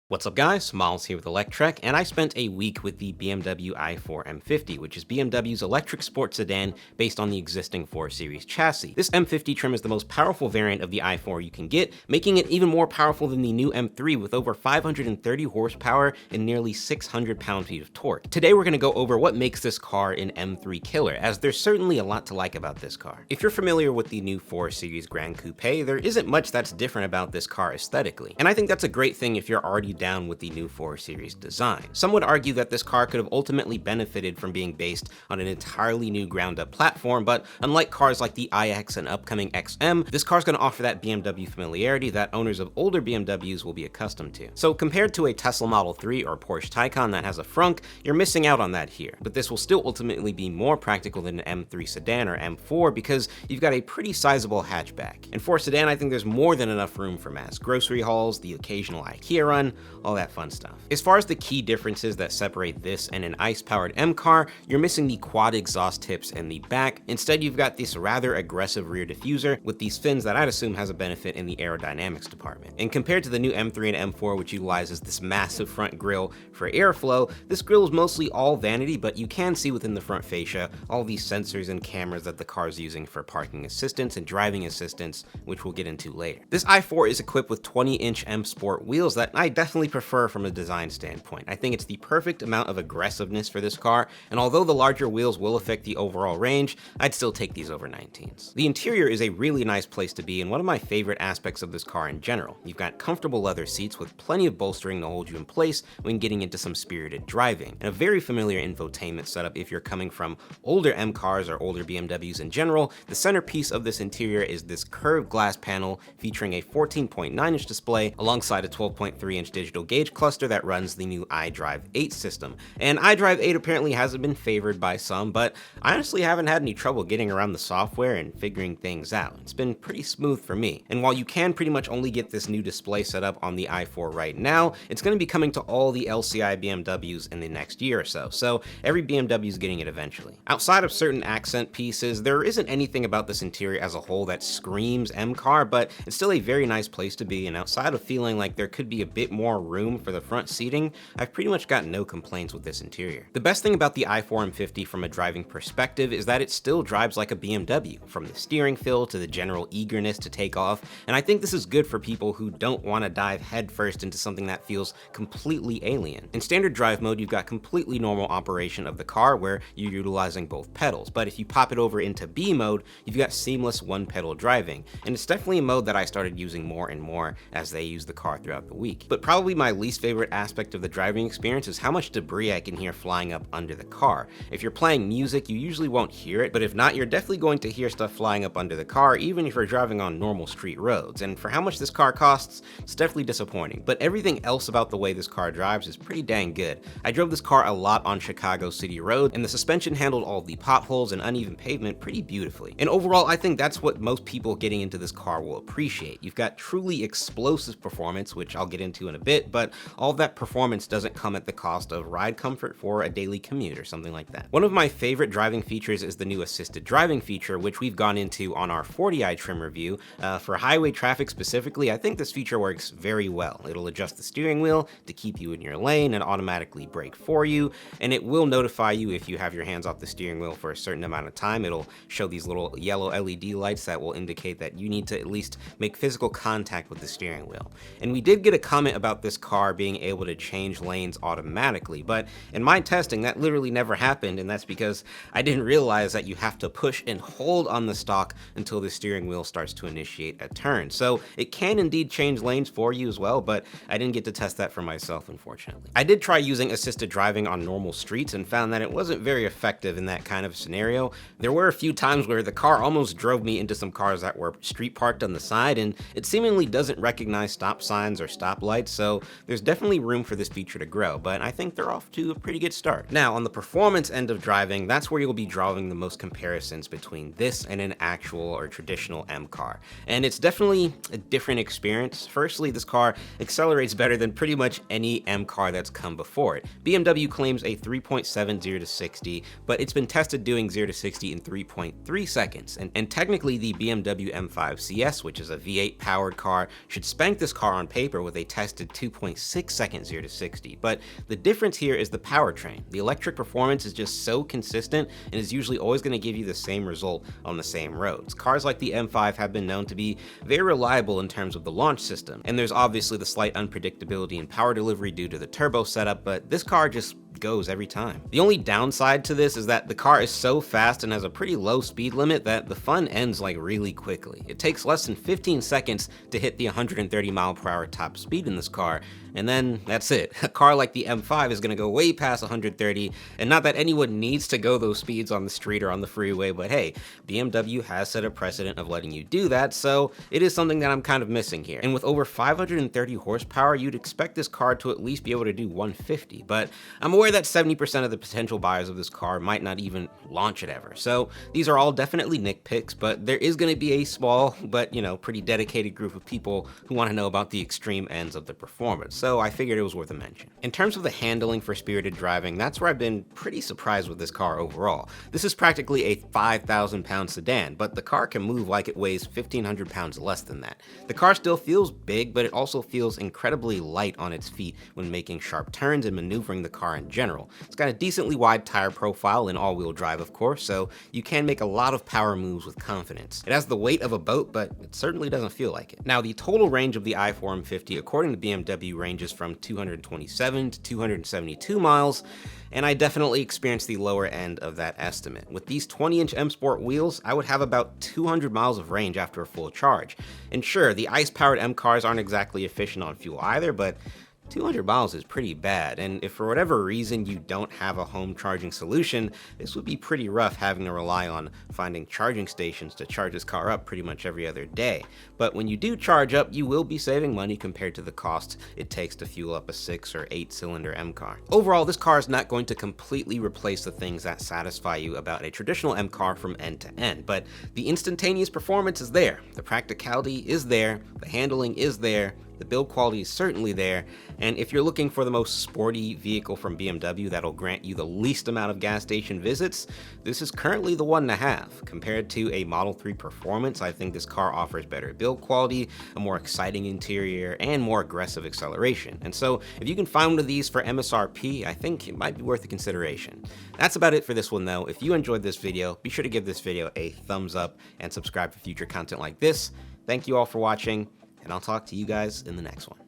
What's up guys, Miles here with Electrek, and I spent a week with the BMW i4 M50, which is BMW's electric sports sedan based on the existing 4 Series chassis. This M50 trim is the most powerful variant of the i4 you can get, making it even more powerful than the new M3 with over 530 horsepower and nearly 600 pound-feet of torque. Today we're going to go over what makes this car an M3 killer, as there's certainly a lot to like about this car. If you're familiar with the new 4 Series Grand Coupe, there isn't much that's different about this car aesthetically, and I think that's a great thing if you're already down with the new 4 Series design. Some would argue that this car could have ultimately benefited from being based on an entirely new ground-up platform, but unlike cars like the iX and upcoming XM, this car's going to offer that BMW familiarity that owners of older BMWs will be accustomed to. So compared to a Tesla Model 3 or Porsche Taycan that has a frunk, you're missing out on that here. But this will still ultimately be more practical than an M3 sedan or M4 because you've got a pretty sizable hatchback. And for a sedan, I think there's more than enough room for mass grocery hauls, the occasional IKEA run, all that fun stuff. As far as the key differences that separate this and an ICE-powered M car, you're missing the quad exhaust tips in the back. Instead, you've got this rather aggressive rear diffuser with these fins that I'd assume has a benefit in the aerodynamics department. And compared to the new M3 and M4, which utilizes this massive front grille for airflow, this grille is mostly all vanity, but you can see within the front fascia all these sensors and cameras that the car is using for parking assistance and driving assistance, which we'll get into later. This i4 is equipped with 20-inch M Sport wheels that I definitely prefer from a design standpoint. I think it's the perfect amount of aggressiveness for this car, and although the larger wheels will affect the overall range, I'd still take these over 19s. The interior is a really nice place to be and one of my favorite aspects of this car in general. You've got comfortable leather seats with plenty of bolstering to hold you in place when getting into some spirited driving, and a very familiar infotainment setup if you're coming from older M cars or older BMWs in general. The centerpiece of this interior is this curved glass panel featuring a 14.9-inch display alongside a 12.3-inch digital gauge cluster that runs the new iDrive 8 system. And iDrive 8 apparently hasn't been favored by some, but I honestly haven't had any trouble getting around the software and figuring things out. It's been pretty smooth for me. And while you can pretty much only get this new display set up on the i4 right now, it's going to be coming to all the LCI BMWs in the next year or so, so every BMW is getting it eventually. Outside of certain accent pieces, there isn't anything about this interior as a whole that screams M car, but it's still a very nice place to be, and outside of feeling like there could be a bit more room for the front seating, I've pretty much got no complaints with this interior. The best thing about the i4 M50 from a driving perspective is that it still drives like a BMW, from the steering feel to the general eagerness to take off, and I think this is good for people who don't want to dive headfirst into something that feels completely alien. In standard drive mode, you've got completely normal operation of the car where you're utilizing both pedals, but if you pop it over into B mode, you've got seamless one-pedal driving, and it's definitely a mode that I started using more and more as they use the car throughout the week. But probably my least favorite aspect of the driving experience is how much debris I can hear flying up under the car. If you're playing music, you usually won't hear it, but if not, you're definitely going to hear stuff flying up under the car, even if you're driving on normal street roads. And for how much this car costs, it's definitely disappointing. But everything else about the way this car drives is pretty dang good. I drove this car a lot on Chicago City Road, and the suspension handled all the potholes and uneven pavement pretty beautifully. And overall, I think that's what most people getting into this car will appreciate. You've got truly explosive performance, which I'll get into in a bit, but all of that performance doesn't come at the cost of ride comfort for a daily commute or something like that. One of my favorite driving features is the new assisted driving feature, which we've gone into on our 40i trim review. For highway traffic specifically, I think this feature works very well. It'll adjust the steering wheel to keep you in your lane and automatically brake for you, and it will notify you if you have your hands off the steering wheel for a certain amount of time. It'll show these little yellow LED lights that will indicate that you need to at least make physical contact with the steering wheel. And we did get a comment about this car being able to change lanes automatically, but in my testing that literally never happened, and that's because I didn't realize that you have to push and hold on the stalk until the steering wheel starts to initiate a turn. So it can indeed change lanes for you as well, but I didn't get to test that for myself, unfortunately. I did try using assisted driving on normal streets and found that it wasn't very effective in that kind of scenario. There were a few times where the car almost drove me into some cars that were street parked on the side, and it seemingly doesn't recognize stop signs or stoplights, so there's definitely room for this feature to grow, but I think they're off to a pretty good start. Now, on the performance end of driving, that's where you'll be drawing the most comparisons between this and an actual or traditional M car, and it's definitely a different experience. Firstly, this car accelerates better than pretty much any M car that's come before it. BMW claims a 3.7 0 to 60, but it's been tested doing 0 to 60 in 3.3 seconds, and technically the BMW M5 CS, which is a V8 powered car, should spank this car on paper with a tested 2.6 seconds 0 to 60, but the difference here is the powertrain. The electric performance is just so consistent and is usually always going to give you the same result on the same roads. Cars like the M5 have been known to be very reliable in terms of the launch system, and there's obviously the slight unpredictability in power delivery due to the turbo setup, but this car just goes every time. The only downside to this is that the car is so fast and has a pretty low speed limit that the fun ends like really quickly. It takes less than 15 seconds to hit the 130 mph top speed in this car, and then that's it. A car like the M5 is gonna go way past 130, and not that anyone needs to go those speeds on the street or on the freeway, but hey, BMW has set a precedent of letting you do that, so it is something that I'm kind of missing here. And with over 530 horsepower, you'd expect this car to at least be able to do 150, but I'm aware that 70% of the potential buyers of this car might not even launch it ever. So these are all definitely nitpicks, but there is going to be a small but, pretty dedicated group of people who want to know about the extreme ends of the performance. So I figured it was worth a mention. In terms of the handling for spirited driving, that's where I've been pretty surprised with this car overall. This is practically a 5,000-pound sedan, but the car can move like it weighs 1,500 pounds less than that. The car still feels big, but it also feels incredibly light on its feet when making sharp turns and maneuvering the car in general. It's got a decently wide tire profile in all-wheel drive, of course, so you can make a lot of power moves with confidence. It has the weight of a boat, but it certainly doesn't feel like it. Now, the total range of the i4 M50, according to BMW, ranges from 227 to 272 miles, and I definitely experienced the lower end of that estimate. With these 20-inch M Sport wheels, I would have about 200 miles of range after a full charge. And sure, the ICE-powered M cars aren't exactly efficient on fuel either, but 200 miles is pretty bad, and if for whatever reason you don't have a home charging solution, this would be pretty rough having to rely on finding charging stations to charge this car up pretty much every other day. But when you do charge up, you will be saving money compared to the cost it takes to fuel up a 6 or 8 cylinder M car. Overall, this car is not going to completely replace the things that satisfy you about a traditional M car from end to end, but the instantaneous performance is there, the practicality is there, the handling is there, the build quality is certainly there, and if you're looking for the most sporty vehicle from BMW that'll grant you the least amount of gas station visits, this is currently the one to have. Compared to a Model 3 Performance, I think this car offers better build quality, a more exciting interior, and more aggressive acceleration. And so if you can find one of these for MSRP, I think it might be worth a consideration. That's about it for this one though. If you enjoyed this video, be sure to give this video a thumbs up and subscribe for future content like this. Thank you all for watching, and I'll talk to you guys in the next one.